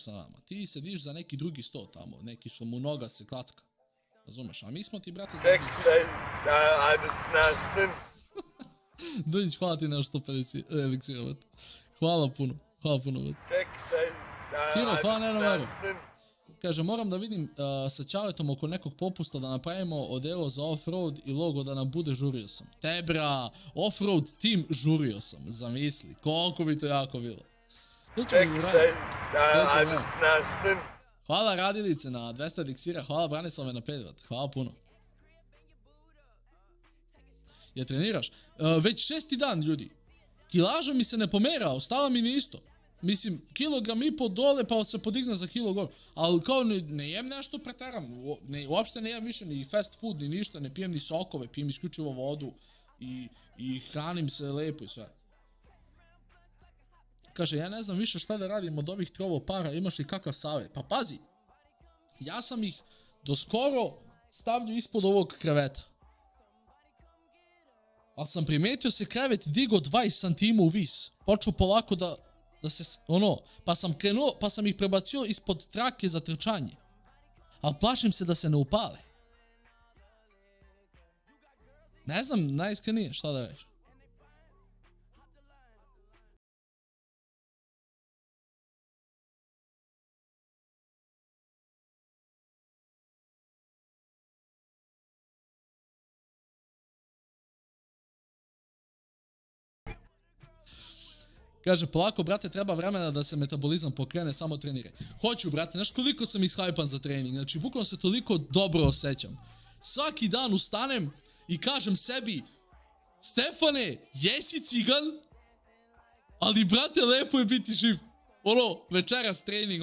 sa nama. Ti sediš za neki drugi sto tamo, neki što mu noga se klacka. Razumeš, a mi smo ti, brate, za Dođić, hvala ti nešto 150 eliksira, brate. Hvala puno, brate. Hiro, hvala nevjerovatno. Kaže, moram da vidim sa Čaletom oko nekog popusta da napravimo odelo za off-road i logo da nam bude, žurio sam. Tebra, off-road team, žurio sam, zamisli, koliko bi to jako bilo. To ćemo mi uraditi. Hvala Radilice na 200 eliksira, hvala Branislave na 5, brate, hvala puno. Je treniraš? Već 6. dan, ljudi. Kilaža mi se ne pomera, ostala mi ni isto. Mislim, kilogram i po dole pa se podigne za kilo gore. Ali kao ne jem nešto pretaram. Uopšte ne jem više ni fast food ni ništa. Ne pijem ni sokove, pijem isključivo vodu. I hranim se lepo i sve. Kaže, ja ne znam više šta da radim od ovih trovo para. Imaš li kakav savjet? Pa pazi. Ja sam ih do skoro stavljao ispod ovog kreveta. Ali sam primetio se krevet digo 20 cm u vis. Počeo polako da se, pa sam krenuo, pa sam ih prebacio ispod trake za trčanje. Ali plašim se da se ne upale. Ne znam, najiskrenije, šta da reći. Kaže, polako, brate, treba vremena da se metabolizam pokrene, samo treniraj. Hoću, brate, znaš koliko sam ishajpan za trening, znači bukvalno se toliko dobro osjećam. Svaki dan ustanem i kažem sebi, Stefane, jesi cigan, ali, brate, lepo je biti živ. Večeras trening.